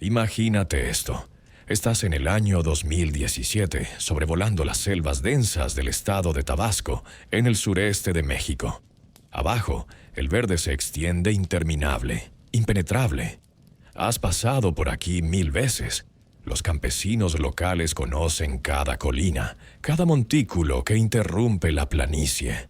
Imagínate esto. Estás en el año 2017, sobrevolando las selvas densas del estado de Tabasco, en el sureste de México. Abajo, el verde se extiende interminable, impenetrable. Has pasado por aquí 1000 veces. Los campesinos locales conocen cada colina, cada montículo que interrumpe la planicie.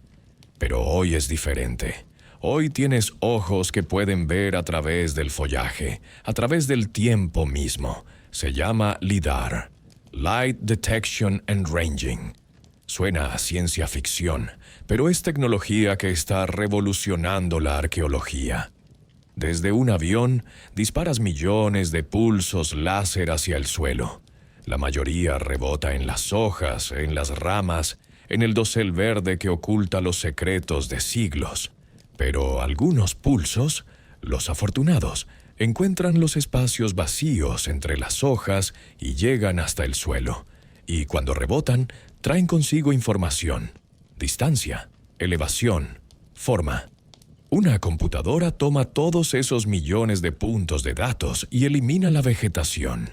Pero hoy es diferente. Hoy tienes ojos que pueden ver a través del follaje, a través del tiempo mismo. Se llama LIDAR, Light Detection and Ranging. Suena a ciencia ficción, pero es tecnología que está revolucionando la arqueología. Desde un avión, disparas millones de pulsos láser hacia el suelo. La mayoría rebota en las hojas, en las ramas, en el dosel verde que oculta los secretos de siglos. Pero algunos pulsos, los afortunados, encuentran los espacios vacíos entre las hojas y llegan hasta el suelo. Y cuando rebotan, traen consigo información, distancia, elevación, forma. Una computadora toma todos esos millones de puntos de datos y elimina la vegetación.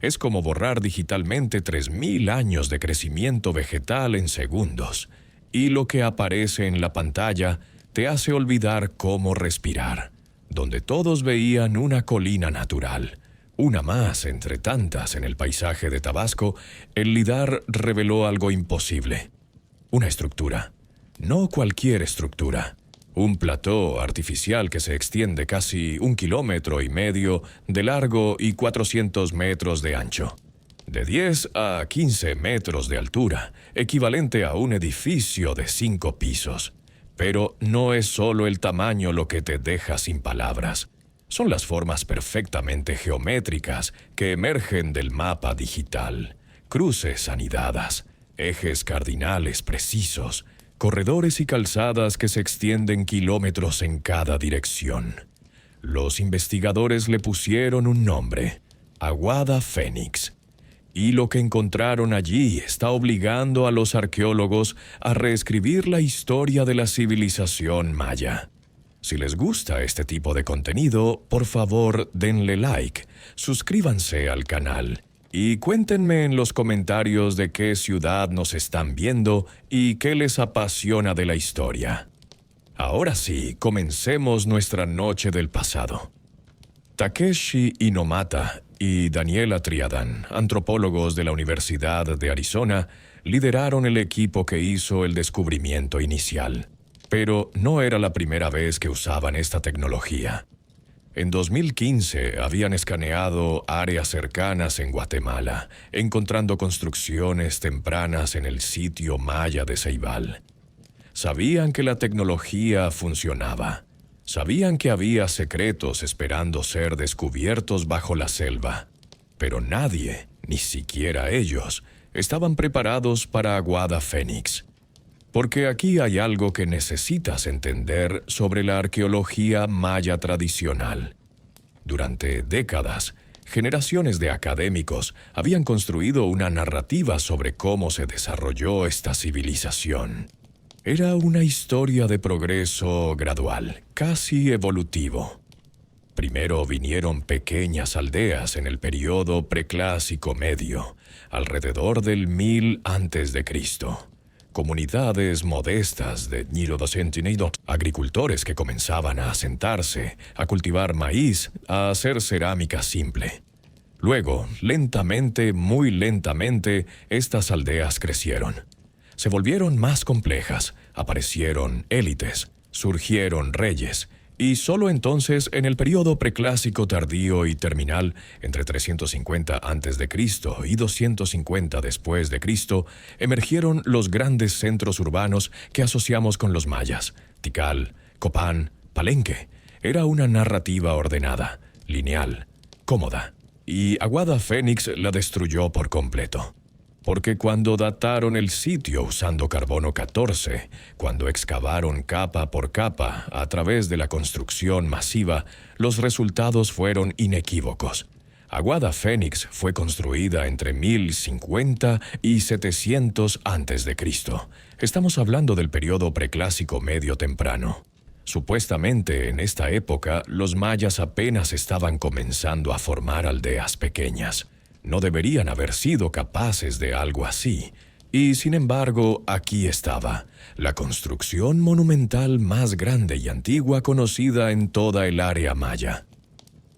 Es como borrar digitalmente 3000 años de crecimiento vegetal en segundos. Y lo que aparece en la pantalla te hace olvidar cómo respirar. Donde todos veían una colina natural, una más entre tantas en el paisaje de Tabasco, el LIDAR reveló algo imposible. Una estructura. No cualquier estructura. Un plató artificial que se extiende casi 1,5 kilómetros de largo y 400 metros de ancho. De 10 a 15 metros de altura, equivalente a un edificio de 5 pisos. Pero no es solo el tamaño lo que te deja sin palabras. Son las formas perfectamente geométricas que emergen del mapa digital. Cruces anidadas, ejes cardinales precisos, corredores y calzadas que se extienden kilómetros en cada dirección. Los investigadores le pusieron un nombre: Aguada Fénix. Y lo que encontraron allí está obligando a los arqueólogos a reescribir la historia de la civilización maya. Si les gusta este tipo de contenido, por favor denle like, suscríbanse al canal y cuéntenme en los comentarios de qué ciudad nos están viendo y qué les apasiona de la historia. Ahora sí, comencemos nuestra noche del pasado. Takeshi Inomata y Daniela Triadan, antropólogos de la Universidad de Arizona, lideraron el equipo que hizo el descubrimiento inicial. Pero no era la primera vez que usaban esta tecnología. En 2015 habían escaneado áreas cercanas en Guatemala, encontrando construcciones tempranas en el sitio maya de Ceibal. Sabían que la tecnología funcionaba. Sabían que había secretos esperando ser descubiertos bajo la selva. Pero nadie, ni siquiera ellos, estaban preparados para Aguada Fénix. Porque aquí hay algo que necesitas entender sobre la arqueología maya tradicional. Durante décadas, generaciones de académicos habían construido una narrativa sobre cómo se desarrolló esta civilización. Era una historia de progreso gradual, casi evolutivo. Primero vinieron pequeñas aldeas en el periodo preclásico medio, alrededor del 1000 a.C. Comunidades modestas de agricultores que comenzaban a asentarse, a cultivar maíz, a hacer cerámica simple. Luego, lentamente, muy lentamente, estas aldeas crecieron. Se volvieron más complejas, aparecieron élites, surgieron reyes, y solo entonces, en el período preclásico tardío y terminal, entre 350 a.C. y 250 después de Cristo, emergieron los grandes centros urbanos que asociamos con los mayas: Tikal, Copán, Palenque. Era una narrativa ordenada, lineal, cómoda, y Aguada Fénix la destruyó por completo. Porque cuando dataron el sitio usando carbono 14, cuando excavaron capa por capa a través de la construcción masiva, los resultados fueron inequívocos. Aguada Fénix fue construida entre 1050 y 700 a.C. Estamos hablando del periodo preclásico medio temprano. Supuestamente en esta época los mayas apenas estaban comenzando a formar aldeas pequeñas. No deberían haber sido capaces de algo así. Y sin embargo, aquí estaba, la construcción monumental más grande y antigua conocida en toda el área maya.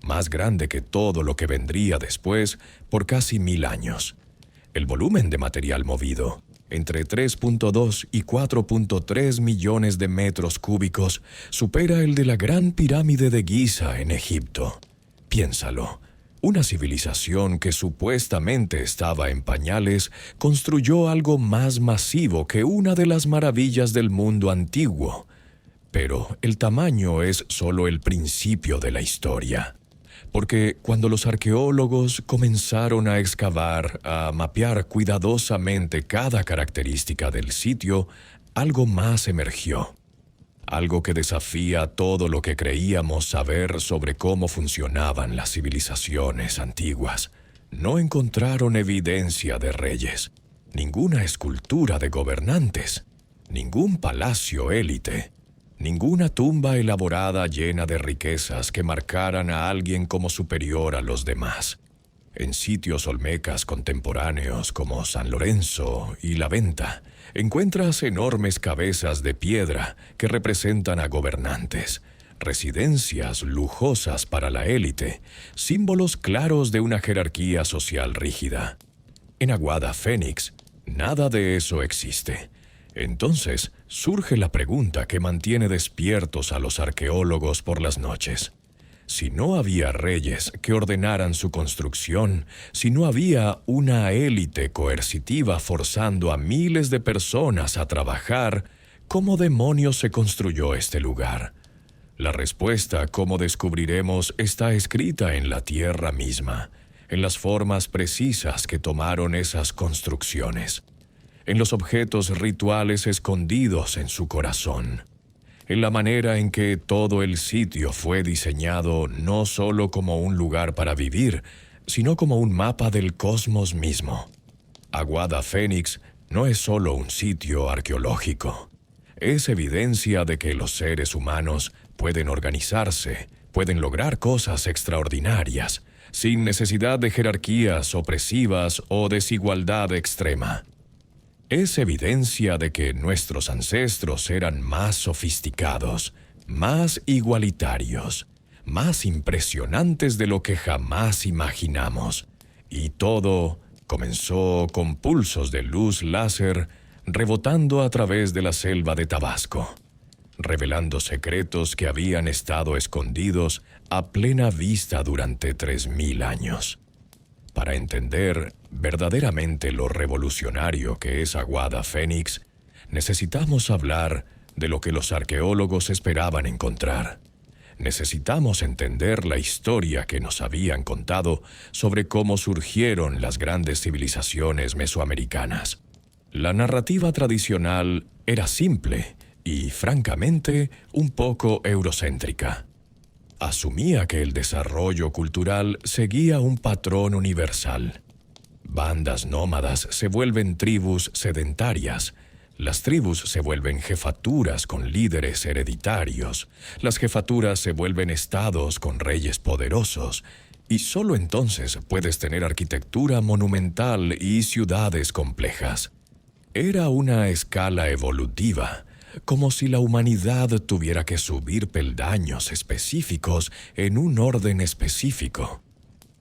Más grande que todo lo que vendría después por casi 1000 años. El volumen de material movido, entre 3.2 y 4.3 millones de metros cúbicos, supera el de la Gran Pirámide de Giza en Egipto. Piénsalo. Una civilización que supuestamente estaba en pañales construyó algo más masivo que una de las maravillas del mundo antiguo. Pero el tamaño es solo el principio de la historia. Porque cuando los arqueólogos comenzaron a excavar, a mapear cuidadosamente cada característica del sitio, algo más emergió. Algo que desafía todo lo que creíamos saber sobre cómo funcionaban las civilizaciones antiguas. No encontraron evidencia de reyes, ninguna escultura de gobernantes, ningún palacio élite, ninguna tumba elaborada llena de riquezas que marcaran a alguien como superior a los demás. En sitios olmecas contemporáneos como San Lorenzo y La Venta, encuentras enormes cabezas de piedra que representan a gobernantes, residencias lujosas para la élite, símbolos claros de una jerarquía social rígida. En Aguada Fénix, nada de eso existe. Entonces surge la pregunta que mantiene despiertos a los arqueólogos por las noches. Si no había reyes que ordenaran su construcción, si no había una élite coercitiva forzando a miles de personas a trabajar, ¿cómo demonios se construyó este lugar? La respuesta, como descubriremos, está escrita en la tierra misma, en las formas precisas que tomaron esas construcciones, en los objetos rituales escondidos en su corazón, en la manera en que todo el sitio fue diseñado no solo como un lugar para vivir, sino como un mapa del cosmos mismo. Aguada Fénix no es solo un sitio arqueológico. Es evidencia de que los seres humanos pueden organizarse, pueden lograr cosas extraordinarias, sin necesidad de jerarquías opresivas o desigualdad extrema. Es evidencia de que nuestros ancestros eran más sofisticados, más igualitarios, más impresionantes de lo que jamás imaginamos. Y todo comenzó con pulsos de luz láser rebotando a través de la selva de Tabasco, revelando secretos que habían estado escondidos a plena vista durante 3000 años. Para entender verdaderamente lo revolucionario que es Aguada Fénix, necesitamos hablar de lo que los arqueólogos esperaban encontrar. Necesitamos entender la historia que nos habían contado sobre cómo surgieron las grandes civilizaciones mesoamericanas. La narrativa tradicional era simple y, francamente, un poco eurocéntrica. Asumía que el desarrollo cultural seguía un patrón universal. Bandas nómadas se vuelven tribus sedentarias. Las tribus se vuelven jefaturas con líderes hereditarios. Las jefaturas se vuelven estados con reyes poderosos. Y solo entonces puedes tener arquitectura monumental y ciudades complejas. Era una escala evolutiva, como si la humanidad tuviera que subir peldaños específicos en un orden específico.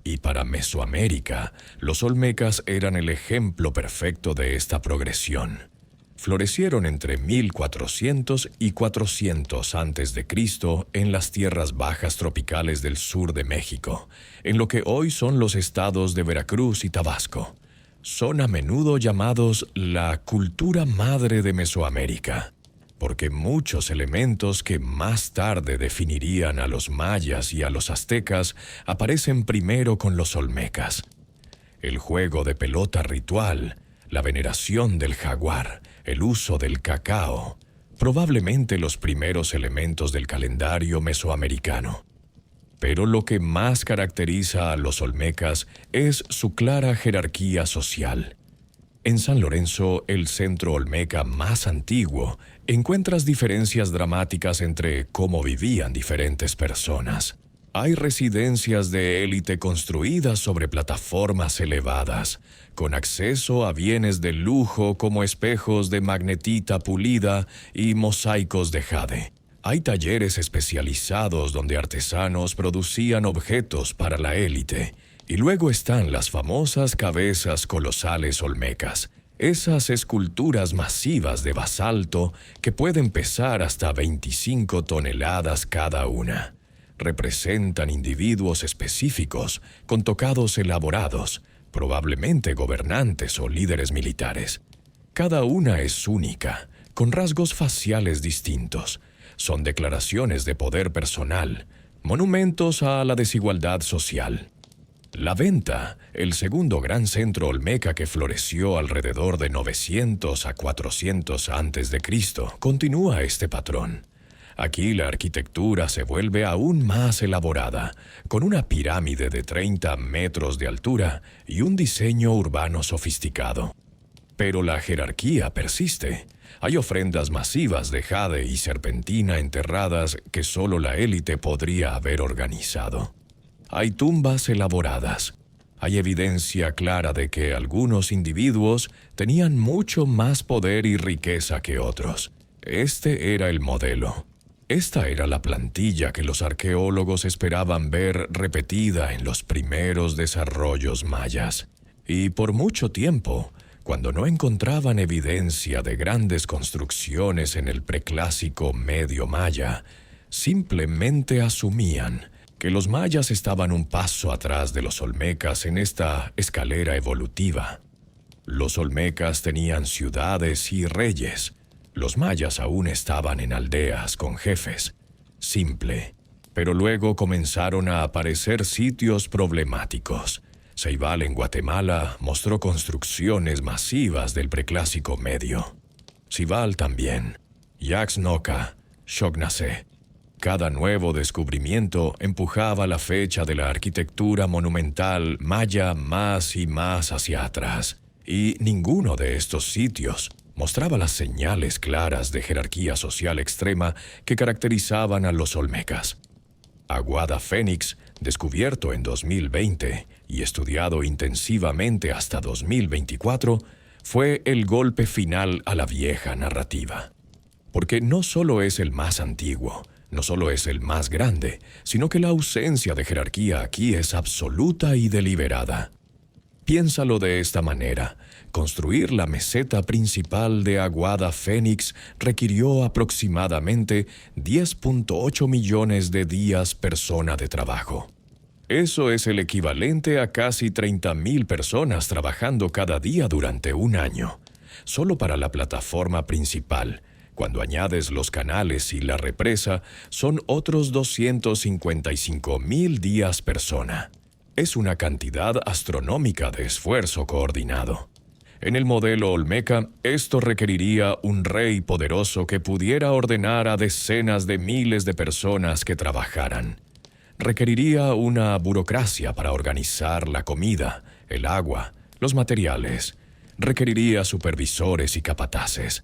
Y para Mesoamérica, los olmecas eran el ejemplo perfecto de esta progresión. Florecieron entre 1400 y 400 a.C. en las tierras bajas tropicales del sur de México, en lo que hoy son los estados de Veracruz y Tabasco. Son a menudo llamados la cultura madre de Mesoamérica, porque muchos elementos que más tarde definirían a los mayas y a los aztecas aparecen primero con los olmecas. El juego de pelota ritual, la veneración del jaguar, el uso del cacao, probablemente los primeros elementos del calendario mesoamericano. Pero lo que más caracteriza a los olmecas es su clara jerarquía social. En San Lorenzo, el centro olmeca más antiguo, encuentras diferencias dramáticas entre cómo vivían diferentes personas. Hay residencias de élite construidas sobre plataformas elevadas, con acceso a bienes de lujo como espejos de magnetita pulida y mosaicos de jade. Hay talleres especializados donde artesanos producían objetos para la élite. Y luego están las famosas cabezas colosales olmecas, esas esculturas masivas de basalto que pueden pesar hasta 25 toneladas cada una. Representan individuos específicos, con tocados elaborados, probablemente gobernantes o líderes militares. Cada una es única, con rasgos faciales distintos. Son declaraciones de poder personal, monumentos a la desigualdad social. La Venta, el segundo gran centro olmeca que floreció alrededor de 900 a 400 a.C., continúa este patrón. Aquí la arquitectura se vuelve aún más elaborada, con una pirámide de 30 metros de altura y un diseño urbano sofisticado. Pero la jerarquía persiste. Hay ofrendas masivas de jade y serpentina enterradas que solo la élite podría haber organizado. Hay tumbas elaboradas. Hay evidencia clara de que algunos individuos tenían mucho más poder y riqueza que otros. Este era el modelo. Esta era la plantilla que los arqueólogos esperaban ver repetida en los primeros desarrollos mayas. Y por mucho tiempo, cuando no encontraban evidencia de grandes construcciones en el preclásico medio maya, simplemente asumían que los mayas estaban un paso atrás de los olmecas en esta escalera evolutiva. Los olmecas tenían ciudades y reyes. Los mayas aún estaban en aldeas con jefes. Simple. Pero luego comenzaron a aparecer sitios problemáticos. Ceibal en Guatemala mostró construcciones masivas del preclásico medio. Cibal también. Yaxnoca, Xognacé. Cada nuevo descubrimiento empujaba la fecha de la arquitectura monumental maya más y más hacia atrás, y ninguno de estos sitios mostraba las señales claras de jerarquía social extrema que caracterizaban a los olmecas. Aguada Fénix, descubierto en 2020 y estudiado intensivamente hasta 2024, fue el golpe final a la vieja narrativa. Porque no solo es el más antiguo, no solo es el más grande, sino que la ausencia de jerarquía aquí es absoluta y deliberada. Piénsalo de esta manera. Construir la meseta principal de Aguada Fénix requirió aproximadamente 10.8 millones de días persona de trabajo. Eso es el equivalente a casi 30.000 personas trabajando cada día durante un año, solo para la plataforma principal. Cuando añades los canales y la represa, son otros 255.000 días persona. Es una cantidad astronómica de esfuerzo coordinado. En el modelo olmeca, esto requeriría un rey poderoso que pudiera ordenar a decenas de miles de personas que trabajaran. Requeriría una burocracia para organizar la comida, el agua, los materiales. Requeriría supervisores y capataces.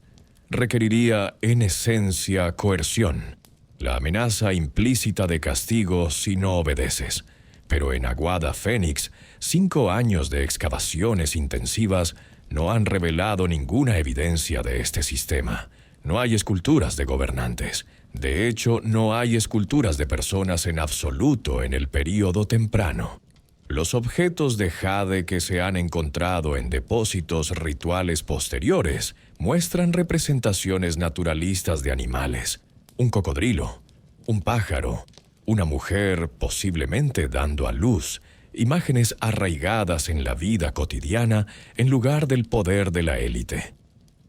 Requeriría, en esencia, coerción, la amenaza implícita de castigo si no obedeces. Pero en Aguada Fénix, 5 años de excavaciones intensivas no han revelado ninguna evidencia de este sistema. No hay esculturas de gobernantes. De hecho, no hay esculturas de personas en absoluto en el período temprano. Los objetos de jade que se han encontrado en depósitos rituales posteriores muestran representaciones naturalistas de animales. Un cocodrilo, un pájaro, una mujer posiblemente dando a luz, imágenes arraigadas en la vida cotidiana en lugar del poder de la élite.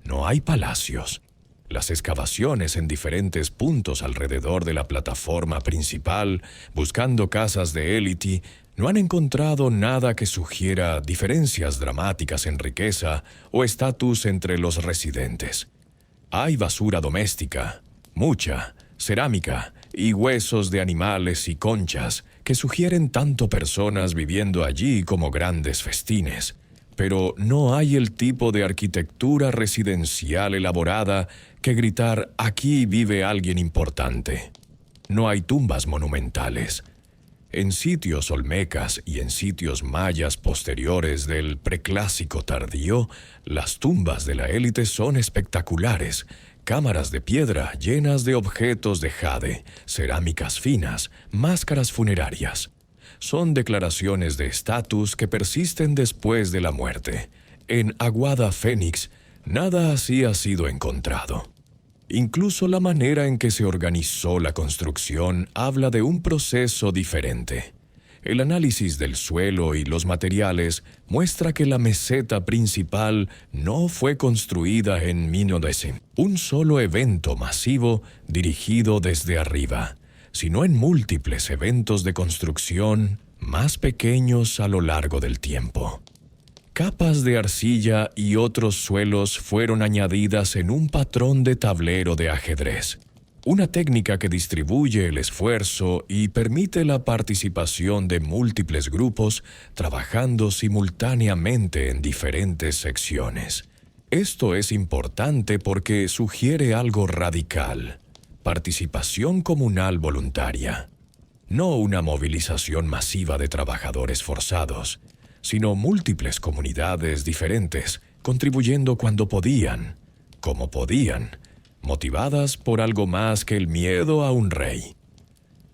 No hay palacios. Las excavaciones en diferentes puntos alrededor de la plataforma principal, buscando casas de élite, no han encontrado nada que sugiera diferencias dramáticas en riqueza o estatus entre los residentes. Hay basura doméstica, mucha, cerámica y huesos de animales y conchas que sugieren tanto personas viviendo allí como grandes festines, Pero no hay el tipo de arquitectura residencial elaborada que gritar «aquí vive alguien importante». No hay tumbas monumentales. En sitios olmecas y en sitios mayas posteriores del preclásico tardío, las tumbas de la élite son espectaculares, cámaras de piedra llenas de objetos de jade, cerámicas finas, máscaras funerarias. Son declaraciones de estatus que persisten después de la muerte. En Aguada Fénix, nada así ha sido encontrado. Incluso la manera en que se organizó la construcción habla de un proceso diferente. El análisis del suelo y los materiales muestra que la meseta principal no fue construida en 1900, un solo evento masivo dirigido desde arriba, sino en múltiples eventos de construcción más pequeños a lo largo del tiempo. Capas de arcilla y otros suelos fueron añadidas en un patrón de tablero de ajedrez, una técnica que distribuye el esfuerzo y permite la participación de múltiples grupos trabajando simultáneamente en diferentes secciones. Esto es importante porque sugiere algo radical: participación comunal voluntaria. No una movilización masiva de trabajadores forzados, sino múltiples comunidades diferentes, contribuyendo cuando podían, como podían, motivadas por algo más que el miedo a un rey.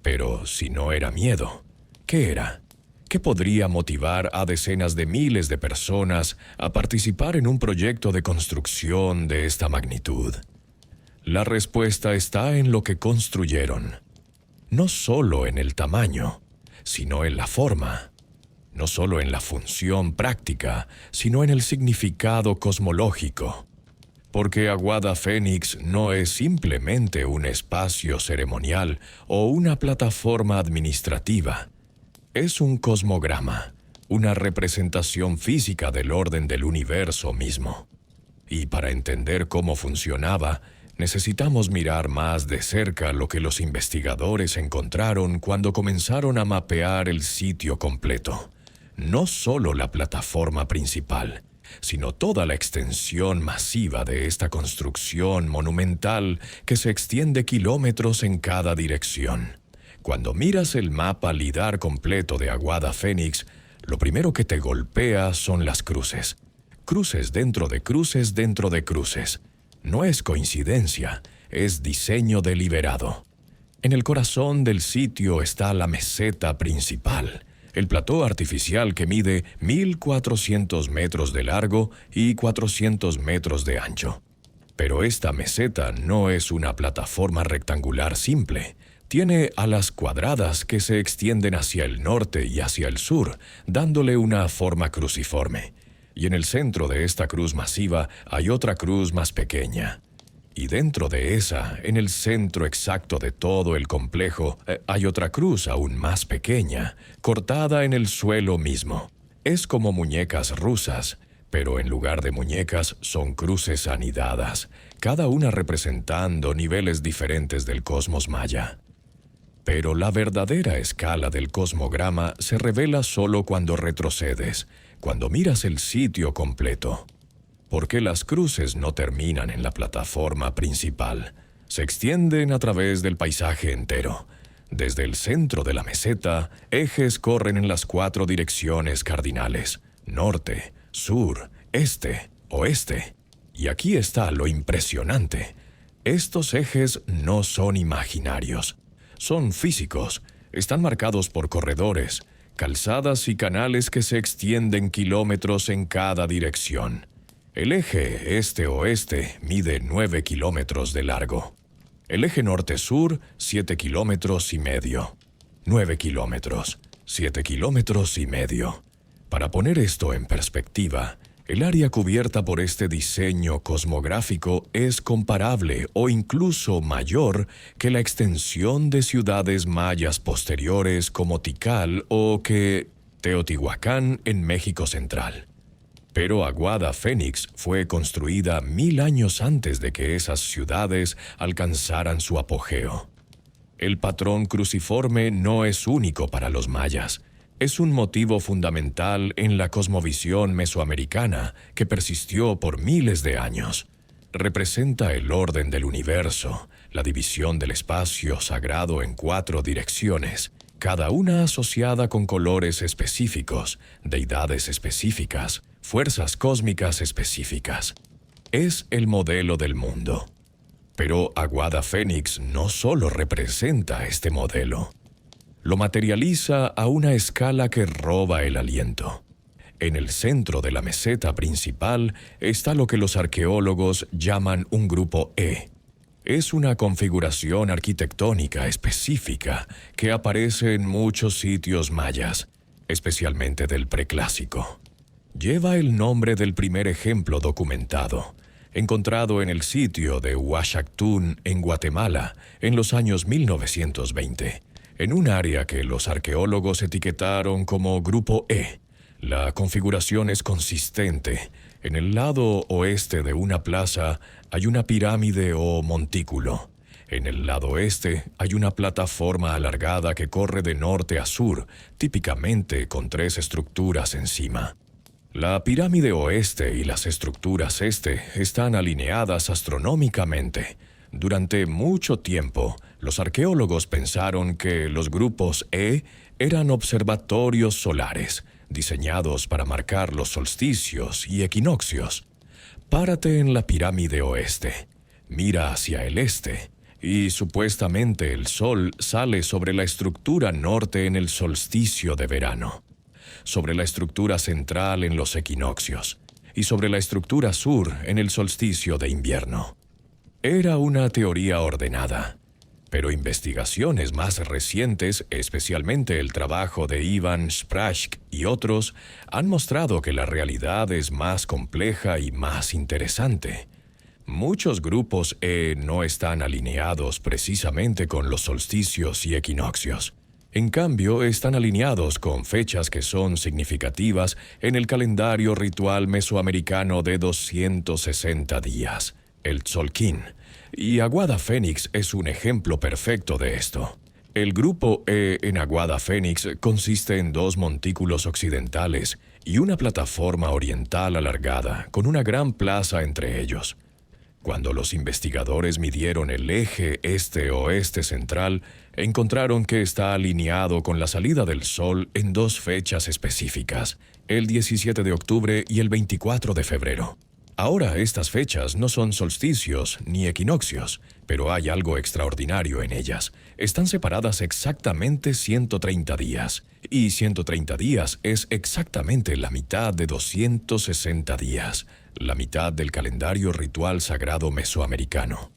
Pero si no era miedo, ¿qué era? ¿Qué podría motivar a decenas de miles de personas a participar en un proyecto de construcción de esta magnitud? La respuesta está en lo que construyeron. No solo en el tamaño, sino en la forma. No solo en la función práctica, sino en el significado cosmológico. Porque Aguada Fénix no es simplemente un espacio ceremonial o una plataforma administrativa. Es un cosmograma, una representación física del orden del universo mismo. Y para entender cómo funcionaba, necesitamos mirar más de cerca lo que los investigadores encontraron cuando comenzaron a mapear el sitio completo. No solo la plataforma principal, sino toda la extensión masiva de esta construcción monumental que se extiende kilómetros en cada dirección. Cuando miras el mapa lidar completo de Aguada Fénix, lo primero que te golpea son las cruces. Cruces dentro de cruces dentro de cruces. No es coincidencia, es diseño deliberado. En el corazón del sitio está la meseta principal, el plató artificial que mide 1.400 metros de largo y 400 metros de ancho. Pero esta meseta no es una plataforma rectangular simple. Tiene alas cuadradas que se extienden hacia el norte y hacia el sur, dándole una forma cruciforme. Y en el centro de esta cruz masiva hay otra cruz más pequeña. Y dentro de esa, en el centro exacto de todo el complejo, hay otra cruz aún más pequeña, cortada en el suelo mismo. Es como muñecas rusas, pero en lugar de muñecas son cruces anidadas, cada una representando niveles diferentes del cosmos maya. Pero la verdadera escala del cosmograma se revela solo cuando retrocedes, cuando miras el sitio completo. Porque las cruces no terminan en la plataforma principal, se extienden a través del paisaje entero. Desde el centro de la meseta, ejes corren en las 4 direcciones cardinales: norte, sur, este, oeste. Y aquí está lo impresionante. Estos ejes no son imaginarios, son físicos, están marcados por corredores, calzadas y canales que se extienden kilómetros en cada dirección. El eje este-oeste mide 9 kilómetros de largo. El eje norte-sur, 7 kilómetros y medio. 9 kilómetros, 7 kilómetros y medio. Para poner esto en perspectiva, el área cubierta por este diseño cosmográfico es comparable o incluso mayor que la extensión de ciudades mayas posteriores como Tikal o que Teotihuacán en México Central. Pero Aguada Fénix fue construida 1000 años antes de que esas ciudades alcanzaran su apogeo. El patrón cruciforme no es único para los mayas. Es un motivo fundamental en la cosmovisión mesoamericana que persistió por miles de años. Representa el orden del universo, la división del espacio sagrado en 4 direcciones, cada una asociada con colores específicos, deidades específicas, fuerzas cósmicas específicas. Es el modelo del mundo. Pero Aguada Fénix no solo representa este modelo. Lo materializa a una escala que roba el aliento. En el centro de la meseta principal está lo que los arqueólogos llaman un grupo E. Es una configuración arquitectónica específica que aparece en muchos sitios mayas, especialmente del preclásico. Lleva el nombre del primer ejemplo documentado, encontrado en el sitio de Huachactún, en Guatemala, en los años 1920, en un área que los arqueólogos etiquetaron como Grupo E. La configuración es consistente. En el lado oeste de una plaza hay una pirámide o montículo. En el lado este hay una plataforma alargada que corre de norte a sur, típicamente con 3 estructuras encima. La pirámide oeste y las estructuras este están alineadas astronómicamente. Durante mucho tiempo, los arqueólogos pensaron que los grupos E eran observatorios solares, diseñados para marcar los solsticios y equinoccios. Párate en la pirámide oeste, mira hacia el este, y supuestamente el sol sale sobre la estructura norte en el solsticio de verano, sobre la estructura central en los equinoccios, y sobre la estructura sur en el solsticio de invierno. Era una teoría ordenada, pero investigaciones más recientes, especialmente el trabajo de Ivan Sprajc y otros, han mostrado que la realidad es más compleja y más interesante. Muchos grupos E no están alineados precisamente con los solsticios y equinoccios. En cambio, están alineados con fechas que son significativas en el calendario ritual mesoamericano de 260 días, el Tzolk'in, y Aguada Fénix es un ejemplo perfecto de esto. El grupo E en Aguada Fénix consiste en 2 montículos occidentales y una plataforma oriental alargada, con una gran plaza entre ellos. Cuando los investigadores midieron el eje este-oeste central, encontraron que está alineado con la salida del sol en 2 fechas específicas, el 17 de octubre y el 24 de febrero. Ahora estas fechas no son solsticios ni equinoccios, pero hay algo extraordinario en ellas. Están separadas exactamente 130 días, y 130 días es exactamente la mitad de 260 días, la mitad del calendario ritual sagrado mesoamericano.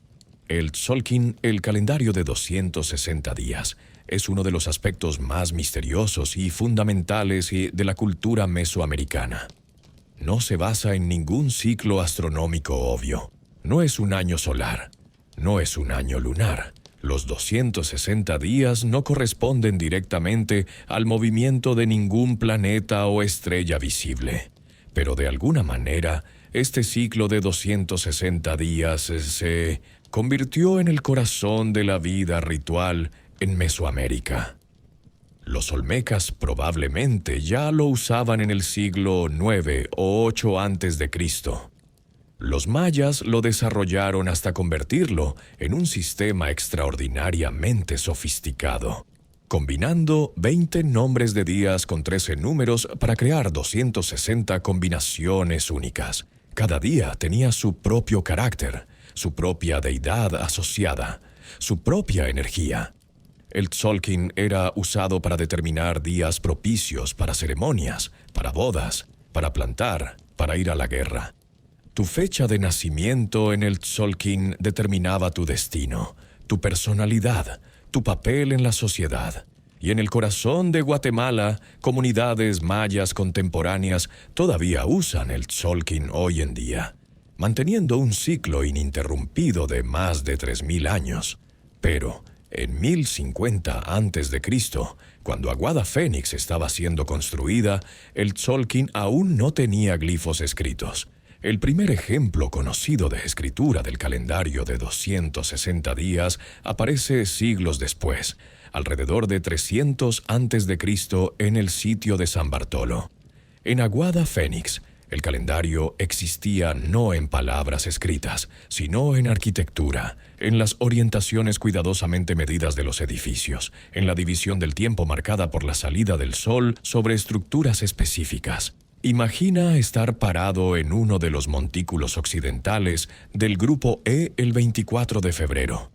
El Tzolk'in, el calendario de 260 días, es uno de los aspectos más misteriosos y fundamentales de la cultura mesoamericana. No se basa en ningún ciclo astronómico obvio. No es un año solar. No es un año lunar. Los 260 días no corresponden directamente al movimiento de ningún planeta o estrella visible. Pero de alguna manera, este ciclo de 260 días se convirtió en el corazón de la vida ritual en Mesoamérica. Los olmecas probablemente ya lo usaban en el siglo IX o VIII a.C. Los mayas lo desarrollaron hasta convertirlo en un sistema extraordinariamente sofisticado, combinando 20 nombres de días con 13 números para crear 260 combinaciones únicas. Cada día tenía su propio carácter, su propia deidad asociada, su propia energía. El Tzolk'in era usado para determinar días propicios para ceremonias, para bodas, para plantar, para ir a la guerra. Tu fecha de nacimiento en el Tzolk'in determinaba tu destino, tu personalidad, tu papel en la sociedad. Y en el corazón de Guatemala, comunidades mayas contemporáneas todavía usan el Tzolk'in hoy en día, manteniendo un ciclo ininterrumpido de más de 3000 años. Pero en 1050 a.C., cuando Aguada Fénix estaba siendo construida, el Tzolk'in aún no tenía glifos escritos. El primer ejemplo conocido de escritura del calendario de 260 días aparece siglos después, alrededor de 300 a.C. en el sitio de San Bartolo. En Aguada Fénix, el calendario existía no en palabras escritas, sino en arquitectura, en las orientaciones cuidadosamente medidas de los edificios, en la división del tiempo marcada por la salida del sol sobre estructuras específicas. Imagina estar parado en uno de los montículos occidentales del Grupo E el 24 de febrero.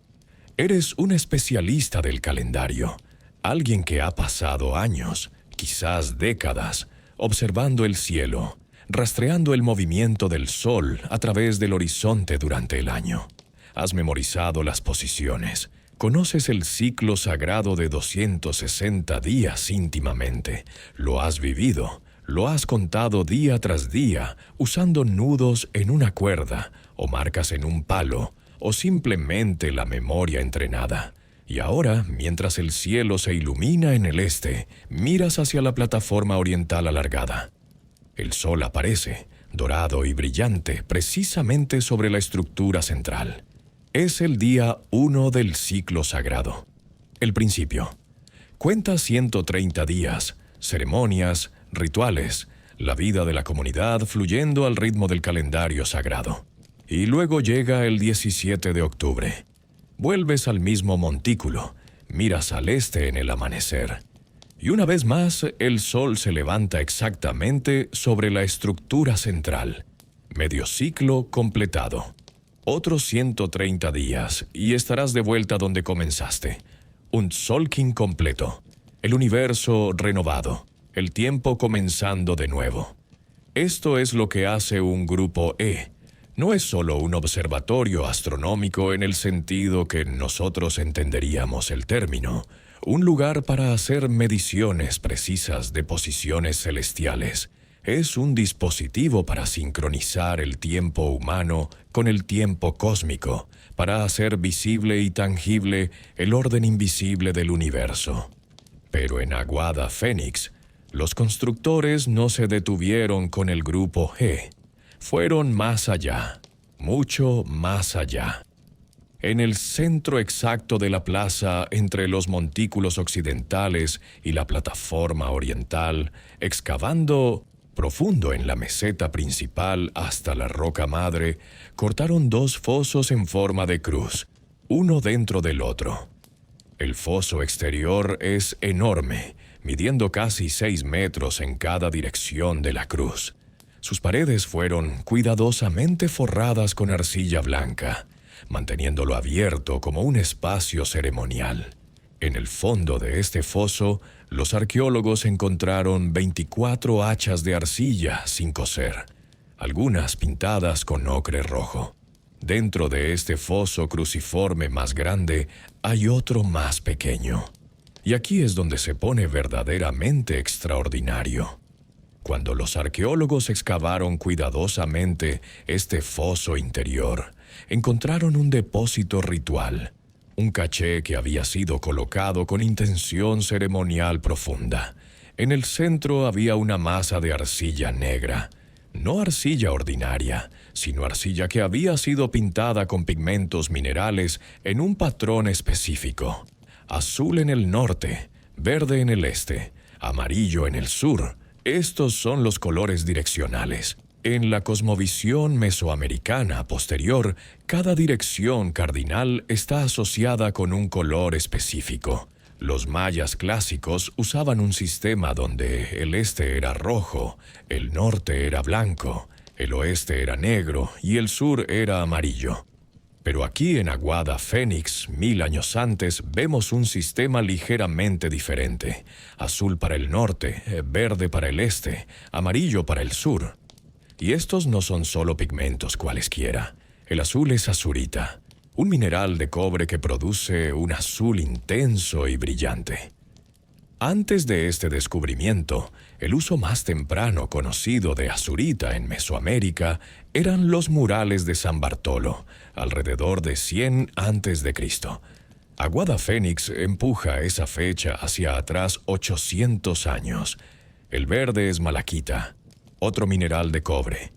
Eres un especialista del calendario, alguien que ha pasado años, quizás décadas, observando el cielo, rastreando el movimiento del sol a través del horizonte durante el año. Has memorizado las posiciones, conoces el ciclo sagrado de 260 días íntimamente, lo has vivido, lo has contado día tras día usando nudos en una cuerda o marcas en un palo o simplemente la memoria entrenada. Y ahora, mientras el cielo se ilumina en el este, miras hacia la plataforma oriental alargada. El sol aparece, dorado y brillante, precisamente sobre la estructura central. Es el día 1 del ciclo sagrado. El principio. Cuenta 130 días, ceremonias, rituales, la vida de la comunidad fluyendo al ritmo del calendario sagrado. Y luego llega el 17 de octubre. Vuelves al mismo montículo, miras al este en el amanecer. Y una vez más, el sol se levanta exactamente sobre la estructura central. Medio ciclo completado. Otros 130 días y estarás de vuelta donde comenzaste. Un Tzolk'in completo. El universo renovado. El tiempo comenzando de nuevo. Esto es lo que hace un Grupo E. No es solo un observatorio astronómico en el sentido que nosotros entenderíamos el término. Un lugar para hacer mediciones precisas de posiciones celestiales. Es un dispositivo para sincronizar el tiempo humano con el tiempo cósmico, para hacer visible y tangible el orden invisible del universo. Pero en Aguada Fénix, los constructores no se detuvieron con el Grupo G. Fueron más allá, mucho más allá. En el centro exacto de la plaza, entre los montículos occidentales y la plataforma oriental, excavando profundo en la meseta principal hasta la roca madre, cortaron 2 fosos en forma de cruz, uno dentro del otro. El foso exterior es enorme, midiendo casi 6 metros en cada dirección de la cruz. Sus paredes fueron cuidadosamente forradas con arcilla blanca, manteniéndolo abierto como un espacio ceremonial. En el fondo de este foso, los arqueólogos encontraron 24 hachas de arcilla sin coser, algunas pintadas con ocre rojo. Dentro de este foso cruciforme más grande hay otro más pequeño. Y aquí es donde se pone verdaderamente extraordinario. Cuando los arqueólogos excavaron cuidadosamente este foso interior, encontraron un depósito ritual, un caché que había sido colocado con intención ceremonial profunda. En el centro había una masa de arcilla negra, no arcilla ordinaria, sino arcilla que había sido pintada con pigmentos minerales en un patrón específico. Azul en el norte, verde en el este, amarillo en el sur. Estos son los colores direccionales. En la cosmovisión mesoamericana posterior, cada dirección cardinal está asociada con un color específico. Los mayas clásicos usaban un sistema donde el este era rojo, el norte era blanco, el oeste era negro y el sur era amarillo. Pero aquí en Aguada Fénix, 1000 años antes, vemos un sistema ligeramente diferente. Azul para el norte, verde para el este, amarillo para el sur. Y estos no son solo pigmentos cualesquiera. El azul es azurita, un mineral de cobre que produce un azul intenso y brillante. Antes de este descubrimiento, el uso más temprano conocido de azurita en Mesoamérica eran los murales de San Bartolo, alrededor de 100 a.C. Aguada Fénix empuja esa fecha hacia atrás 800 años. El verde es malaquita, otro mineral de cobre.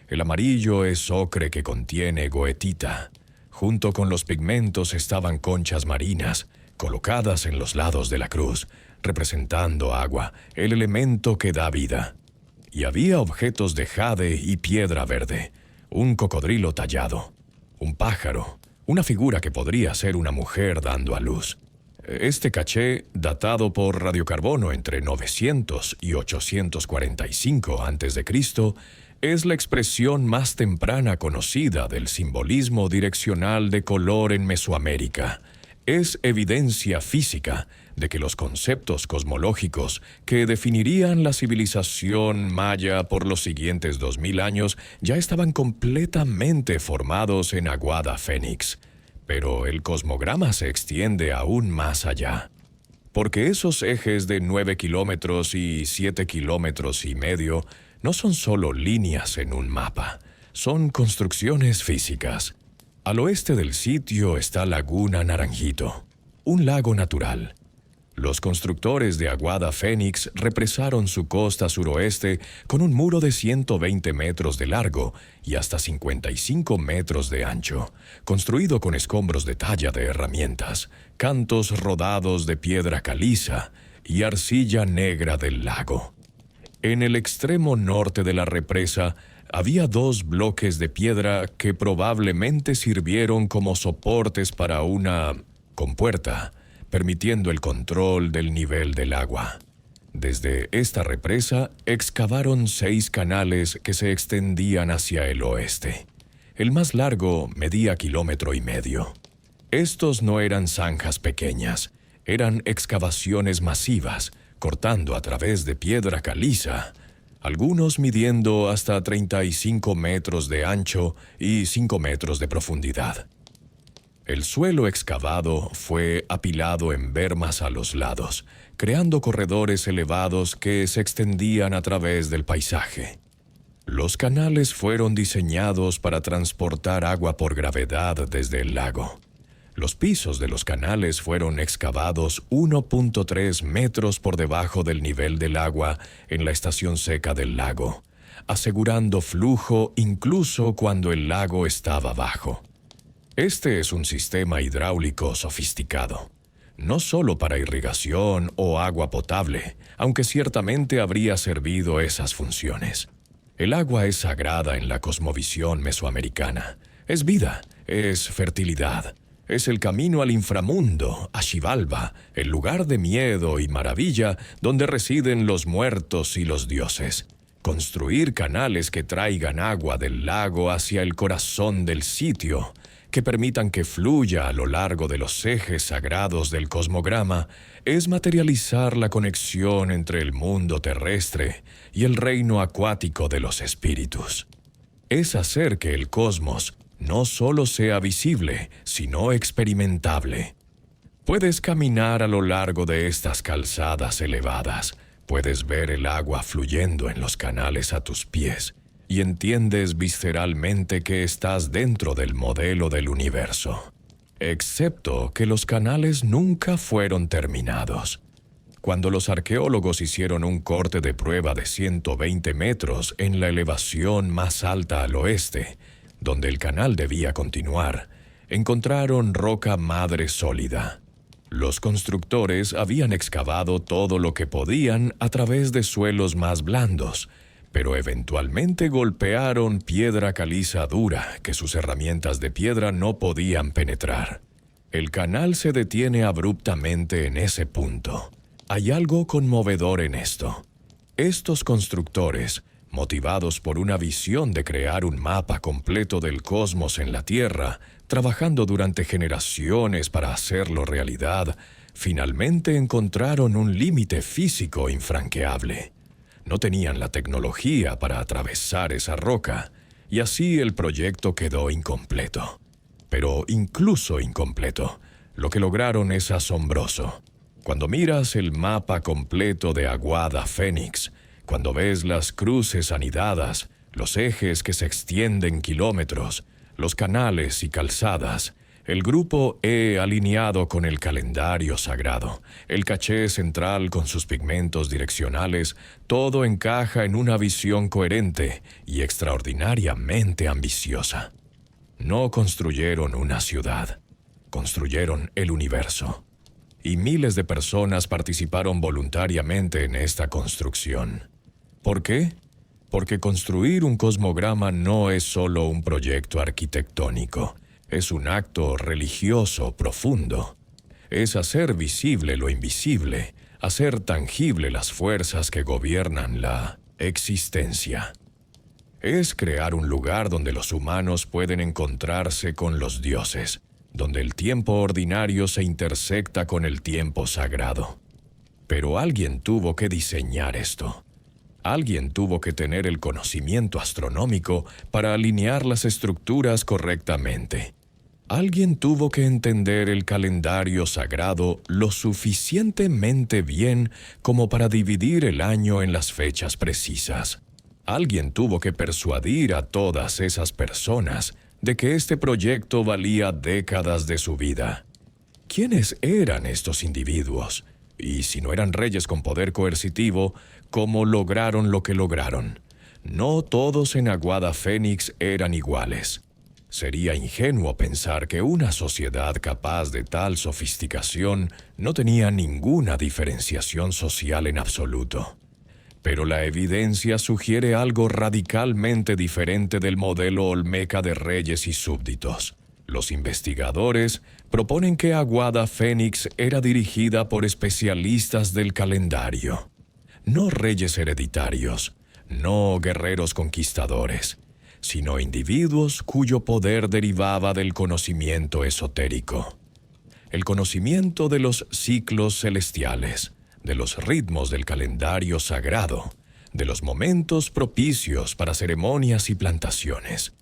El amarillo es ocre que contiene goetita. Junto con los pigmentos estaban conchas marinas, colocadas en los lados de la cruz, representando agua, el elemento que da vida. Y había objetos de jade y piedra verde, un cocodrilo tallado, un pájaro, una figura que podría ser una mujer dando a luz. Este caché, datado por radiocarbono entre 900 y 845 a.C., es la expresión más temprana conocida del simbolismo direccional de color en Mesoamérica. Es evidencia física de que los conceptos cosmológicos que definirían la civilización maya por los siguientes 2000 años ya estaban completamente formados en Aguada Fénix. Pero el cosmograma se extiende aún más allá. Porque esos ejes de 9 kilómetros y 7 kilómetros y medio no son solo líneas en un mapa, son construcciones físicas. Al oeste del sitio está Laguna Naranjito, un lago natural. Los constructores de Aguada Fénix represaron su costa suroeste con un muro de 120 metros de largo y hasta 55 metros de ancho, construido con escombros de talla de herramientas, cantos rodados de piedra caliza y arcilla negra del lago. En el extremo norte de la represa había 2 bloques de piedra que probablemente sirvieron como soportes para una compuerta, permitiendo el control del nivel del agua. Desde esta represa excavaron 6 canales que se extendían hacia el oeste. El más largo medía 1,5 kilómetros. Estos no eran zanjas pequeñas, eran excavaciones masivas, cortando a través de piedra caliza, algunos midiendo hasta 35 metros de ancho y 5 metros de profundidad. El suelo excavado fue apilado en bermas a los lados, creando corredores elevados que se extendían a través del paisaje. Los canales fueron diseñados para transportar agua por gravedad desde el lago. Los pisos de los canales fueron excavados 1.3 metros por debajo del nivel del agua en la estación seca del lago, asegurando flujo incluso cuando el lago estaba bajo. Este es un sistema hidráulico sofisticado, no solo para irrigación o agua potable, aunque ciertamente habría servido esas funciones. El agua es sagrada en la cosmovisión mesoamericana. Es vida, es fertilidad, es el camino al inframundo, a Xibalba, el lugar de miedo y maravilla donde residen los muertos y los dioses. Construir canales que traigan agua del lago hacia el corazón del sitio, que permitan que fluya a lo largo de los ejes sagrados del cosmograma, es materializar la conexión entre el mundo terrestre y el reino acuático de los espíritus. Es hacer que el cosmos no solo sea visible, sino experimentable. Puedes caminar a lo largo de estas calzadas elevadas, puedes ver el agua fluyendo en los canales a tus pies, y entiendes visceralmente que estás dentro del modelo del universo. Excepto que los canales nunca fueron terminados. Cuando los arqueólogos hicieron un corte de prueba de 120 metros en la elevación más alta al oeste, donde el canal debía continuar, encontraron roca madre sólida. Los constructores habían excavado todo lo que podían a través de suelos más blandos, pero eventualmente golpearon piedra caliza dura que sus herramientas de piedra no podían penetrar. El canal se detiene abruptamente en ese punto. Hay algo conmovedor en esto. Estos constructores, motivados por una visión de crear un mapa completo del cosmos en la Tierra, trabajando durante generaciones para hacerlo realidad, finalmente encontraron un límite físico infranqueable. No tenían la tecnología para atravesar esa roca, y así el proyecto quedó incompleto. Pero incluso incompleto, lo que lograron es asombroso. Cuando miras el mapa completo de Aguada Fénix, cuando ves las cruces anidadas, los ejes que se extienden kilómetros, los canales y calzadas, el grupo E alineado con el calendario sagrado, el caché central con sus pigmentos direccionales, todo encaja en una visión coherente y extraordinariamente ambiciosa. No construyeron una ciudad, construyeron el universo. y miles de personas participaron voluntariamente en esta construcción. ¿Por qué? Porque construir un cosmograma no es solo un proyecto arquitectónico, es un acto religioso profundo. Es hacer visible lo invisible, hacer tangible las fuerzas que gobiernan la existencia. Es crear un lugar donde los humanos pueden encontrarse con los dioses, donde el tiempo ordinario se intersecta con el tiempo sagrado. Pero alguien tuvo que diseñar esto. Alguien tuvo que tener el conocimiento astronómico para alinear las estructuras correctamente. Alguien tuvo que entender el calendario sagrado lo suficientemente bien como para dividir el año en las fechas precisas. Alguien tuvo que persuadir a todas esas personas de que este proyecto valía décadas de su vida. ¿Quiénes eran estos individuos? Y si no eran reyes con poder coercitivo, ¿cómo lograron lo que lograron? No todos en Aguada Fénix eran iguales. Sería ingenuo pensar que una sociedad capaz de tal sofisticación no tenía ninguna diferenciación social en absoluto. Pero la evidencia sugiere algo radicalmente diferente del modelo olmeca de reyes y súbditos. Los investigadores proponen que Aguada Fénix era dirigida por especialistas del calendario. No reyes hereditarios, no guerreros conquistadores, sino individuos cuyo poder derivaba del conocimiento esotérico. El conocimiento de los ciclos celestiales, de los ritmos del calendario sagrado, de los momentos propicios para ceremonias y plantaciones.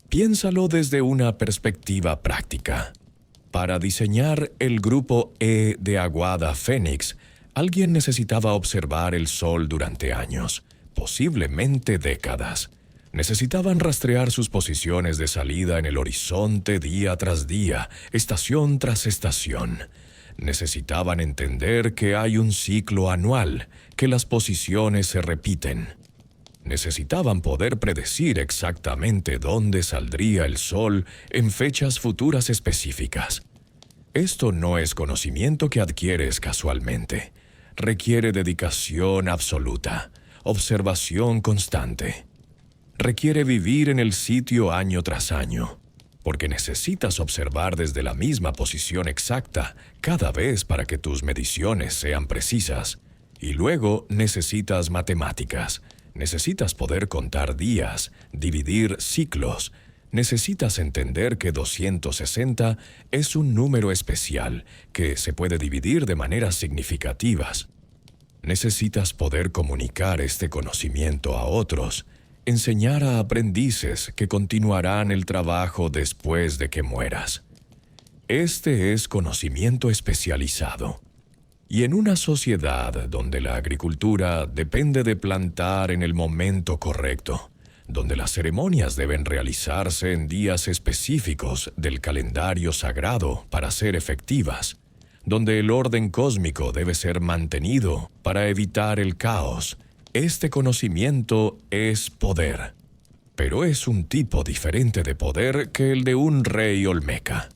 Piénsalo desde una perspectiva práctica. Para diseñar el grupo E de Aguada Fénix, alguien necesitaba observar el sol durante años, posiblemente décadas. Necesitaban rastrear sus posiciones de salida en el horizonte día tras día, estación tras estación. Necesitaban entender que hay un ciclo anual, que las posiciones se repiten. Necesitaban poder predecir exactamente dónde saldría el sol en fechas futuras específicas. Esto no es conocimiento que adquieres casualmente. Requiere dedicación absoluta, observación constante. Requiere vivir en el sitio año tras año, porque necesitas observar desde la misma posición exacta cada vez para que tus mediciones sean precisas. Y luego necesitas matemáticas, necesitas poder contar días, dividir ciclos, necesitas entender que 260 es un número especial que se puede dividir de maneras significativas. Necesitas poder comunicar este conocimiento a otros, enseñar a aprendices que continuarán el trabajo después de que mueras. Este es conocimiento especializado. Y en una sociedad donde la agricultura depende de plantar en el momento correcto, donde las ceremonias deben realizarse en días específicos del calendario sagrado para ser efectivas, donde el orden cósmico debe ser mantenido para evitar el caos, este conocimiento es poder. Pero es un tipo diferente de poder que el de un rey olmeca.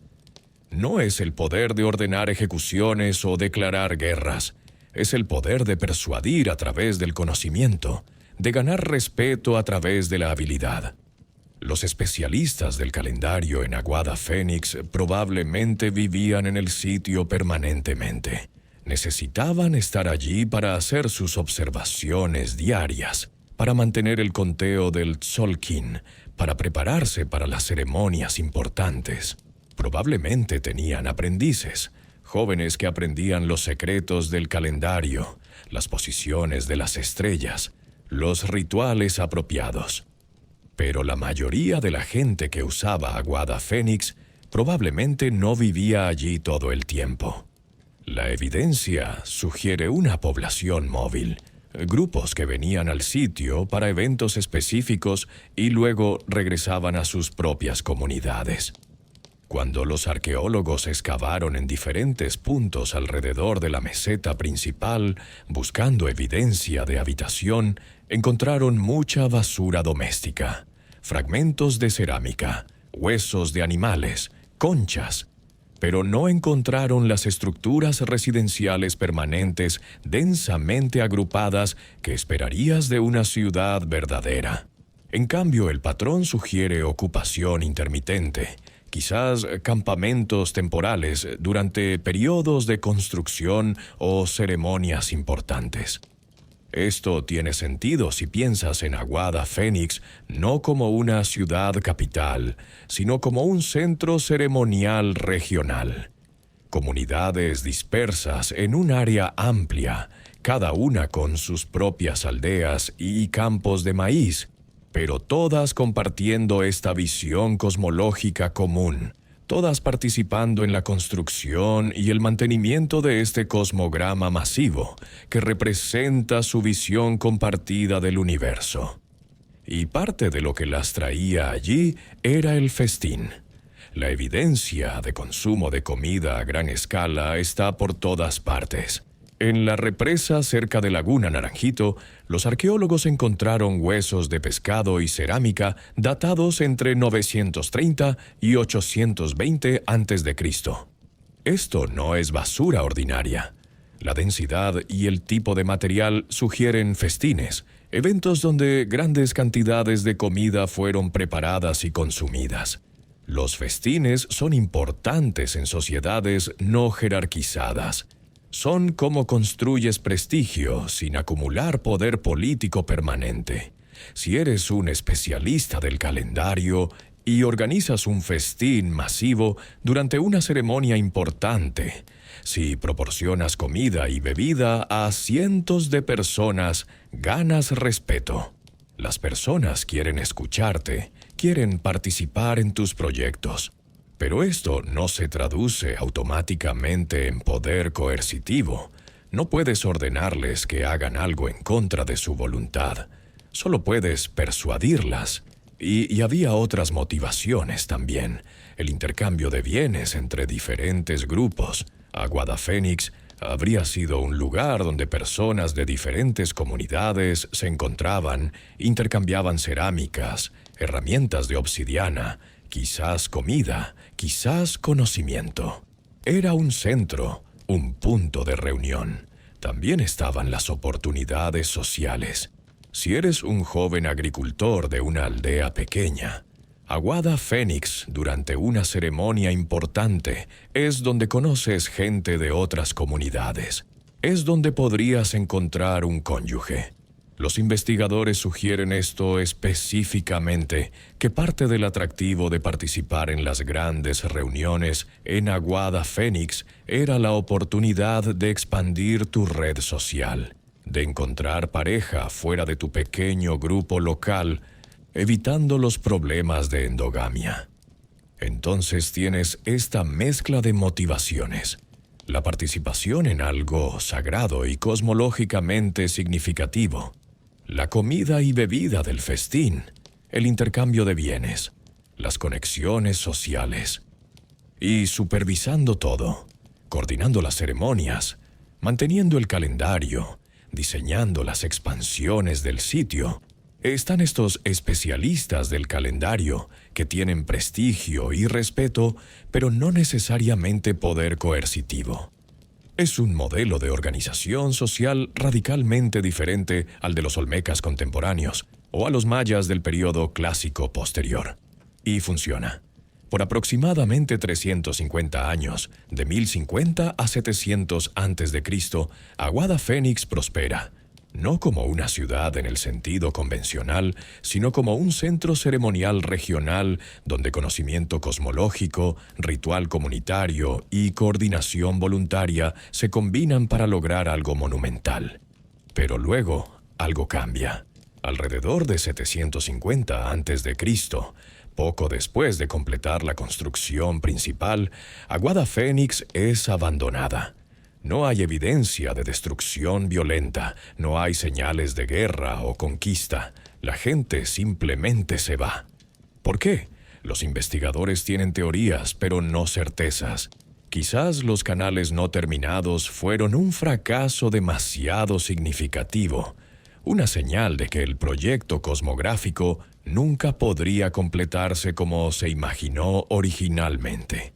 No es el poder de ordenar ejecuciones o declarar guerras. Es el poder de persuadir a través del conocimiento, de ganar respeto a través de la habilidad. Los especialistas del calendario en Aguada Fénix probablemente vivían en el sitio permanentemente. Necesitaban estar allí para hacer sus observaciones diarias, para mantener el conteo del Tzolk'in, para prepararse para las ceremonias importantes. Probablemente tenían aprendices, jóvenes que aprendían los secretos del calendario, las posiciones de las estrellas, los rituales apropiados. Pero la mayoría de la gente que usaba Aguada Fénix probablemente no vivía allí todo el tiempo. La evidencia sugiere una población móvil, grupos que venían al sitio para eventos específicos y luego regresaban a sus propias comunidades. Cuando los arqueólogos excavaron en diferentes puntos alrededor de la meseta principal, buscando evidencia de habitación, encontraron mucha basura doméstica, fragmentos de cerámica, huesos de animales, conchas. pero no encontraron las estructuras residenciales permanentes densamente agrupadas que esperarías de una ciudad verdadera. En cambio, el patrón sugiere ocupación intermitente, quizás campamentos temporales durante periodos de construcción o ceremonias importantes. Esto tiene sentido si piensas en Aguada Phoenix no como una ciudad capital, sino como un centro ceremonial regional. Comunidades dispersas en un área amplia, cada una con sus propias aldeas y campos de maíz, pero todas compartiendo esta visión cosmológica común, todas participando en la construcción y el mantenimiento de este cosmograma masivo que representa su visión compartida del universo. Y parte de lo que las traía allí era el festín. La evidencia de consumo de comida a gran escala está por todas partes. En la represa cerca de Laguna Naranjito, los arqueólogos encontraron huesos de pescado y cerámica datados entre 930 y 820 a.C. Esto no es basura ordinaria. La densidad y el tipo de material sugieren festines, eventos donde grandes cantidades de comida fueron preparadas y consumidas. Los festines son importantes en sociedades no jerarquizadas. Son como construyes prestigio sin acumular poder político permanente. Si eres un especialista del calendario y organizas un festín masivo durante una ceremonia importante, si proporcionas comida y bebida a cientos de personas, ganas respeto. Las personas quieren escucharte, quieren participar en tus proyectos. Pero esto no se traduce automáticamente en poder coercitivo. No puedes ordenarles que hagan algo en contra de su voluntad. Solo puedes persuadirlas. Y había otras motivaciones también. El intercambio de bienes entre diferentes grupos. Aguada Phoenix habría sido un lugar donde personas de diferentes comunidades se encontraban, intercambiaban cerámicas, herramientas de obsidiana, quizás comida, quizás conocimiento. Era un centro, un punto de reunión. También estaban las oportunidades sociales. Si eres un joven agricultor de una aldea pequeña, Aguada Phoenix, durante una ceremonia importante, es donde conoces gente de otras comunidades. Es donde podrías encontrar un cónyuge. Los investigadores sugieren esto específicamente, que parte del atractivo de participar en las grandes reuniones en Aguada Phoenix era la oportunidad de expandir tu red social, de encontrar pareja fuera de tu pequeño grupo local, evitando los problemas de endogamia. Entonces tienes esta mezcla de motivaciones. La participación en algo sagrado y cosmológicamente significativo. La comida y bebida del festín, el intercambio de bienes, las conexiones sociales. Y supervisando todo, coordinando las ceremonias, manteniendo el calendario, diseñando las expansiones del sitio, están estos especialistas del calendario que tienen prestigio y respeto, pero no necesariamente poder coercitivo. Es un modelo de organización social radicalmente diferente al de los olmecas contemporáneos o a los mayas del período clásico posterior. Y funciona. Por aproximadamente 350 años, de 1050 a 700 a.C., Aguada Phoenix prospera, no como una ciudad en el sentido convencional, sino como un centro ceremonial regional donde conocimiento cosmológico, ritual comunitario y coordinación voluntaria se combinan para lograr algo monumental. Pero luego, algo cambia. Alrededor de 750 a.C., poco después de completar la construcción principal, Aguada Phoenix es abandonada. No hay evidencia de destrucción violenta, no hay señales de guerra o conquista. La gente simplemente se va. ¿Por qué? Los investigadores tienen teorías, pero no certezas. Quizás los canales no terminados fueron un fracaso demasiado significativo, una señal de que el proyecto cosmográfico nunca podría completarse como se imaginó originalmente.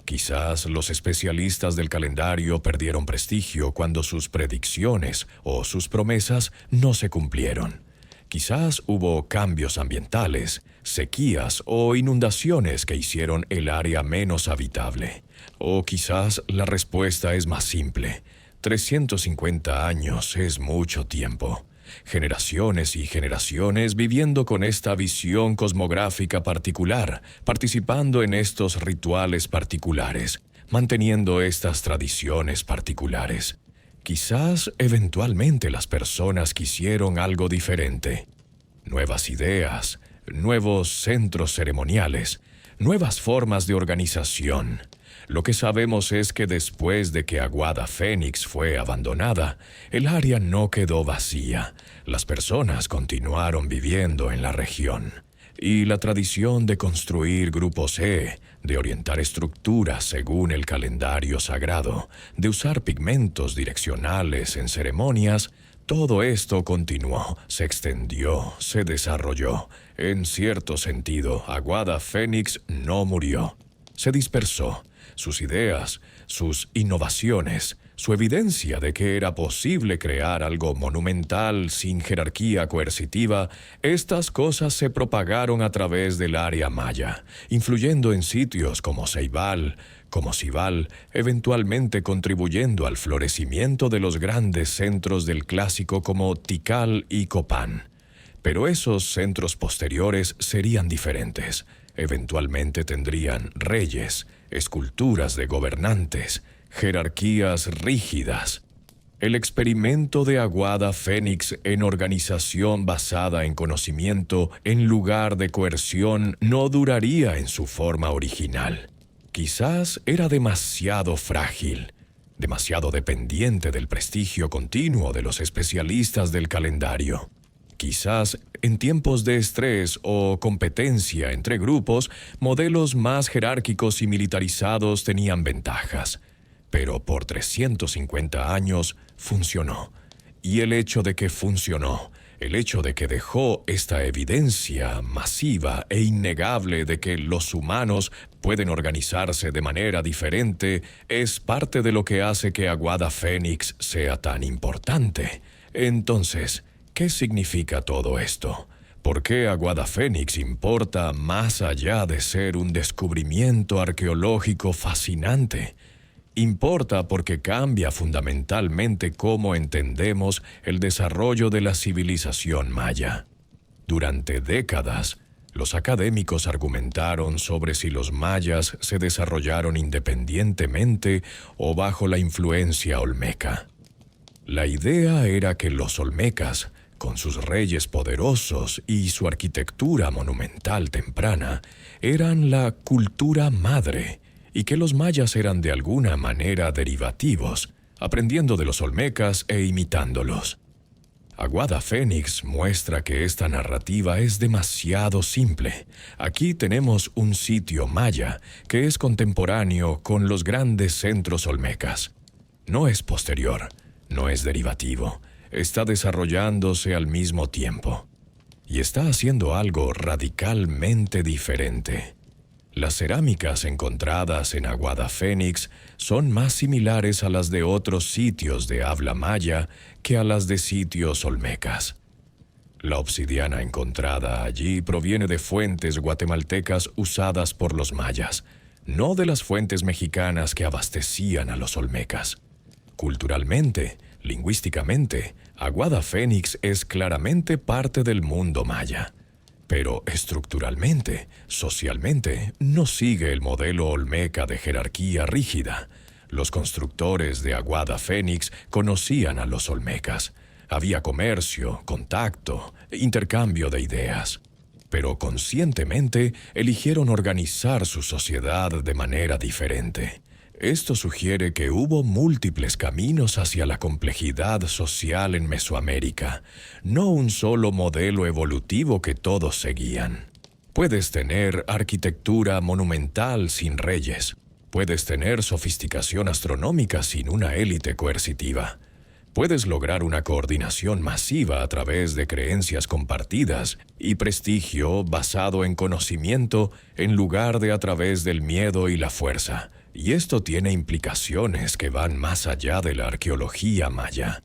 Quizás los especialistas del calendario perdieron prestigio cuando sus predicciones o sus promesas no se cumplieron. Quizás hubo cambios ambientales, sequías o inundaciones que hicieron el área menos habitable. O quizás la respuesta es más simple. 350 años es mucho tiempo. Generaciones y generaciones viviendo con esta visión cosmográfica particular, participando en estos rituales particulares, manteniendo estas tradiciones particulares. Quizás eventualmente las personas quisieron algo diferente. Nuevas ideas, nuevos centros ceremoniales, nuevas formas de organización. Lo que sabemos es que después de que Aguada Fénix fue abandonada, el área no quedó vacía. Las personas continuaron viviendo en la región. Y la tradición de construir grupos E, de orientar estructuras según el calendario sagrado, de usar pigmentos direccionales en ceremonias, todo esto continuó, se extendió, se desarrolló. En cierto sentido, Aguada Fénix no murió. Se dispersó. Sus ideas, sus innovaciones, su evidencia de que era posible crear algo monumental sin jerarquía coercitiva, estas cosas se propagaron a través del área maya, influyendo en sitios como Ceibal, como Cibal, eventualmente contribuyendo al florecimiento de los grandes centros del clásico como Tikal y Copán. Pero esos centros posteriores serían diferentes. Eventualmente tendrían reyes, esculturas de gobernantes, jerarquías rígidas. El experimento de Aguada Fénix en organización basada en conocimiento en lugar de coerción no duraría en su forma original. Quizás era demasiado frágil, demasiado dependiente del prestigio continuo de los especialistas del calendario. Quizás en tiempos de estrés o competencia entre grupos, modelos más jerárquicos y militarizados tenían ventajas. Pero por 350 años funcionó. Y el hecho de que funcionó, el hecho de que dejó esta evidencia masiva e innegable de que los humanos pueden organizarse de manera diferente, es parte de lo que hace que Aguada Fénix sea tan importante. Entonces, ¿qué significa todo esto? ¿Por qué Aguada Fénix importa más allá de ser un descubrimiento arqueológico fascinante? Importa porque cambia fundamentalmente cómo entendemos el desarrollo de la civilización maya. Durante décadas, los académicos argumentaron sobre si los mayas se desarrollaron independientemente o bajo la influencia olmeca. La idea era que los olmecas, con sus reyes poderosos y su arquitectura monumental temprana, eran la cultura madre, y que los mayas eran de alguna manera derivativos, aprendiendo de los olmecas e imitándolos. Aguada Fénix muestra que esta narrativa es demasiado simple. Aquí tenemos un sitio maya que es contemporáneo con los grandes centros olmecas. No es posterior, no es derivativo, está desarrollándose al mismo tiempo. Y está haciendo algo radicalmente diferente. Las cerámicas encontradas en Aguada Fénix son más similares a las de otros sitios de habla maya que a las de sitios olmecas. La obsidiana encontrada allí proviene de fuentes guatemaltecas usadas por los mayas, no de las fuentes mexicanas que abastecían a los olmecas. Culturalmente, lingüísticamente, Aguada Fénix es claramente parte del mundo maya. Pero estructuralmente, socialmente, no sigue el modelo olmeca de jerarquía rígida. Los constructores de Aguada Fénix conocían a los olmecas. Había comercio, contacto, intercambio de ideas. Pero conscientemente eligieron organizar su sociedad de manera diferente. Esto sugiere que hubo múltiples caminos hacia la complejidad social en Mesoamérica, no un solo modelo evolutivo que todos seguían. Puedes tener arquitectura monumental sin reyes. Puedes tener sofisticación astronómica sin una élite coercitiva. Puedes lograr una coordinación masiva a través de creencias compartidas y prestigio basado en conocimiento en lugar de a través del miedo y la fuerza. Y esto tiene implicaciones que van más allá de la arqueología maya.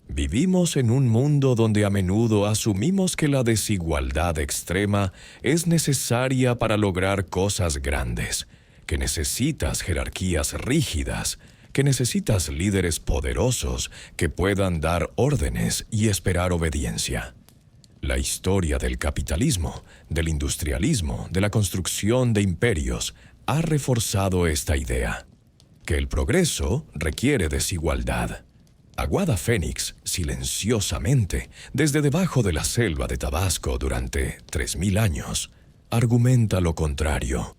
Vivimos en un mundo donde a menudo asumimos que la desigualdad extrema es necesaria para lograr cosas grandes, que necesitas jerarquías rígidas, que necesitas líderes poderosos que puedan dar órdenes y esperar obediencia. La historia del capitalismo, del industrialismo, de la construcción de imperios, ha reforzado esta idea, que el progreso requiere desigualdad. Aguada Fénix, silenciosamente, desde debajo de la selva de Tabasco durante 3000 años, argumenta lo contrario.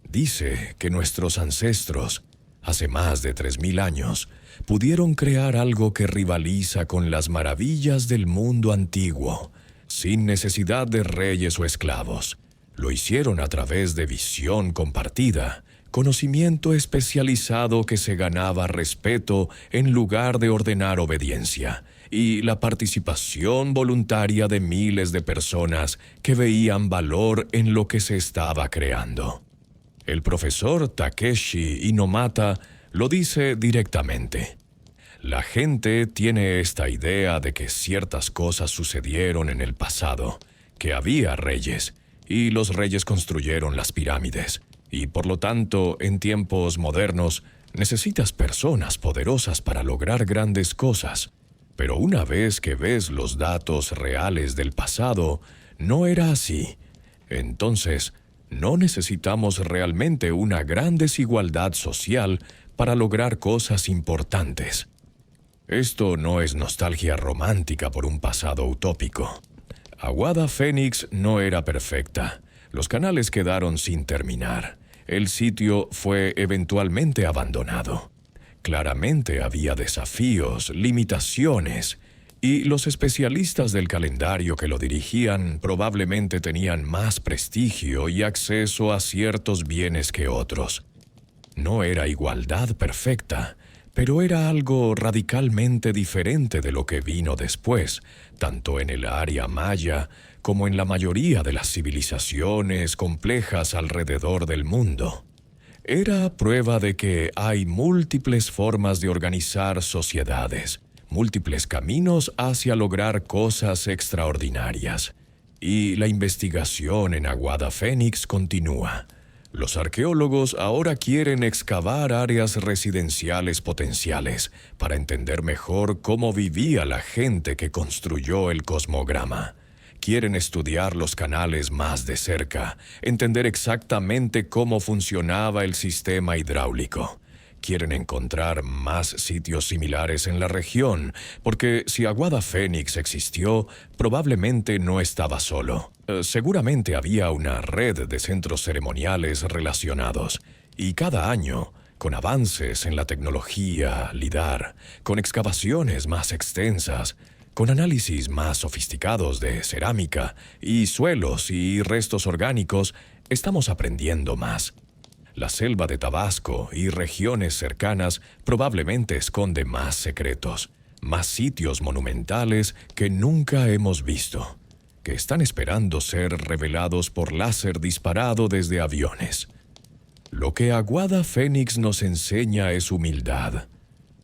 Dice que nuestros ancestros, hace más de 3000 años, pudieron crear algo que rivaliza con las maravillas del mundo antiguo, sin necesidad de reyes o esclavos. Lo hicieron a través de visión compartida, conocimiento especializado que se ganaba respeto en lugar de ordenar obediencia, y la participación voluntaria de miles de personas que veían valor en lo que se estaba creando. El profesor Takeshi Inomata lo dice directamente. La gente tiene esta idea de que ciertas cosas sucedieron en el pasado, que había reyes, y los reyes construyeron las pirámides, y por lo tanto, en tiempos modernos, necesitas personas poderosas para lograr grandes cosas. Pero una vez que ves los datos reales del pasado, no era así. Entonces, no necesitamos realmente una gran desigualdad social para lograr cosas importantes. Esto no es nostalgia romántica por un pasado utópico. Aguada Fénix no era perfecta. Los canales quedaron sin terminar. El sitio fue eventualmente abandonado. Claramente había desafíos, limitaciones, y los especialistas del calendario que lo dirigían probablemente tenían más prestigio y acceso a ciertos bienes que otros. No era igualdad perfecta, pero era algo radicalmente diferente de lo que vino después, tanto en el área maya como en la mayoría de las civilizaciones complejas alrededor del mundo. Era prueba de que hay múltiples formas de organizar sociedades, múltiples caminos hacia lograr cosas extraordinarias. Y la investigación en Aguada Fénix continúa. Los arqueólogos ahora quieren excavar áreas residenciales potenciales para entender mejor cómo vivía la gente que construyó el cosmograma. Quieren estudiar los canales más de cerca, entender exactamente cómo funcionaba el sistema hidráulico. Quieren encontrar más sitios similares en la región, porque si Aguada Fénix existió, probablemente no estaba solo. Seguramente había una red de centros ceremoniales relacionados, y cada año, con avances en la tecnología LIDAR, con excavaciones más extensas, con análisis más sofisticados de cerámica y suelos y restos orgánicos, estamos aprendiendo más. La selva de Tabasco y regiones cercanas probablemente esconde más secretos, más sitios monumentales que nunca hemos visto, que están esperando ser revelados por láser disparado desde aviones. Lo que Aguada Fénix nos enseña es humildad.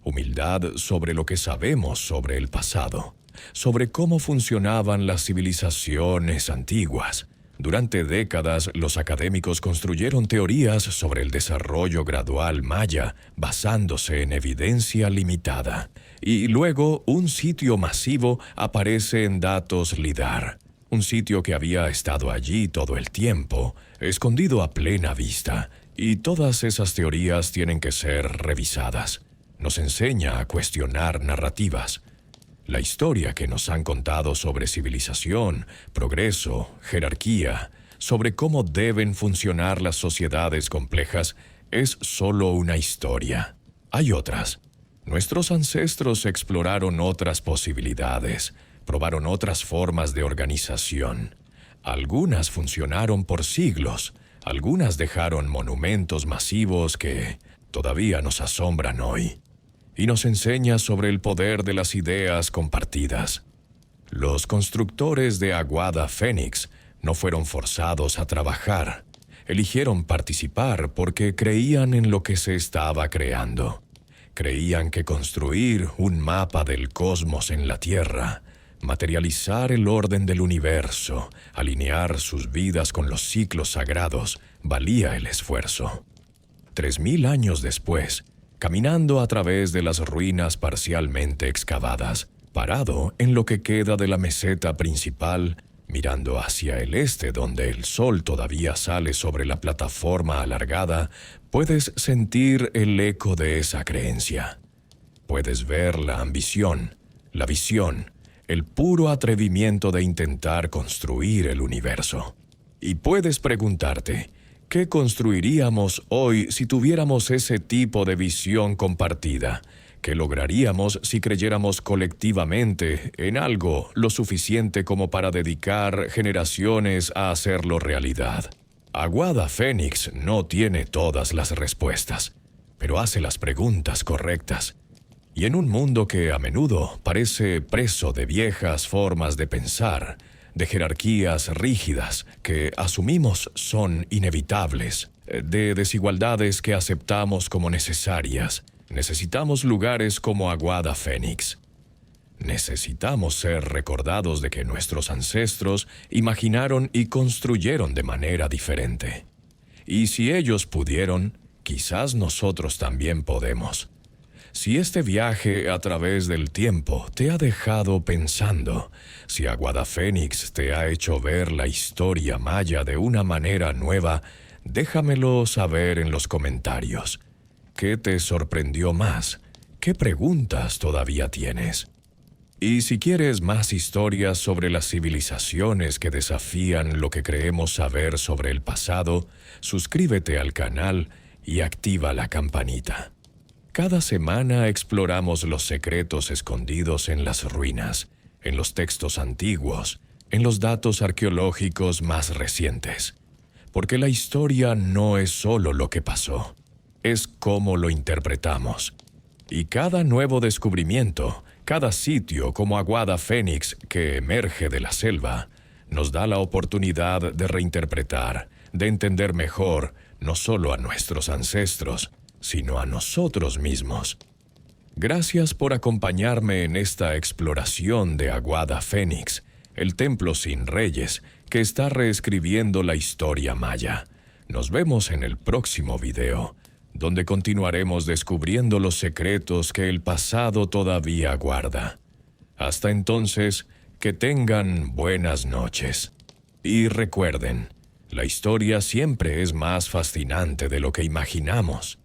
Humildad sobre lo que sabemos sobre el pasado, sobre cómo funcionaban las civilizaciones antiguas. Durante décadas, los académicos construyeron teorías sobre el desarrollo gradual maya basándose en evidencia limitada. Y luego, un sitio masivo aparece en datos LIDAR. Un sitio que había estado allí todo el tiempo, escondido a plena vista. Y todas esas teorías tienen que ser revisadas. Nos enseña a cuestionar narrativas. La historia que nos han contado sobre civilización, progreso, jerarquía, sobre cómo deben funcionar las sociedades complejas, es solo una historia. Hay otras. Nuestros ancestros exploraron otras posibilidades, probaron otras formas de organización. Algunas funcionaron por siglos, algunas dejaron monumentos masivos que todavía nos asombran hoy. Y nos enseña sobre el poder de las ideas compartidas. Los constructores de Aguada Fénix no fueron forzados a trabajar. eligieron participar porque creían en lo que se estaba creando. Creían que construir un mapa del cosmos en la Tierra, materializar el orden del universo, alinear sus vidas con los ciclos sagrados, valía el esfuerzo. 3000 años después, caminando a través de las ruinas parcialmente excavadas, parado en lo que queda de la meseta principal, mirando hacia el este donde el sol todavía sale sobre la plataforma alargada, puedes sentir el eco de esa creencia. Puedes ver la ambición, la visión, el puro atrevimiento de intentar construir el universo. Y puedes preguntarte, ¿qué construiríamos hoy si tuviéramos ese tipo de visión compartida? ¿Qué lograríamos si creyéramos colectivamente en algo lo suficiente como para dedicar generaciones a hacerlo realidad? Aguada Fénix no tiene todas las respuestas, pero hace las preguntas correctas. Y en un mundo que a menudo parece preso de viejas formas de pensar, de jerarquías rígidas que asumimos son inevitables, de desigualdades que aceptamos como necesarias, necesitamos lugares como Aguada Fénix. Necesitamos ser recordados de que nuestros ancestros imaginaron y construyeron de manera diferente. Y si ellos pudieron, quizás nosotros también podemos. Si este viaje a través del tiempo te ha dejado pensando, si Aguada Fénix te ha hecho ver la historia maya de una manera nueva, déjamelo saber en los comentarios. ¿Qué te sorprendió más? ¿Qué preguntas todavía tienes? Y si quieres más historias sobre las civilizaciones que desafían lo que creemos saber sobre el pasado, suscríbete al canal y activa la campanita. Cada semana exploramos los secretos escondidos en las ruinas, en los textos antiguos, en los datos arqueológicos más recientes. Porque la historia no es solo lo que pasó, es cómo lo interpretamos. Y cada nuevo descubrimiento, cada sitio como Aguada Fénix que emerge de la selva, nos da la oportunidad de reinterpretar, de entender mejor no solo a nuestros ancestros, sino a nosotros mismos. Gracias por acompañarme en esta exploración de Aguada Fénix, el templo sin reyes que está reescribiendo la historia maya. Nos vemos en el próximo video, donde continuaremos descubriendo los secretos que el pasado todavía guarda. Hasta entonces, que tengan buenas noches. Y recuerden, la historia siempre es más fascinante de lo que imaginamos.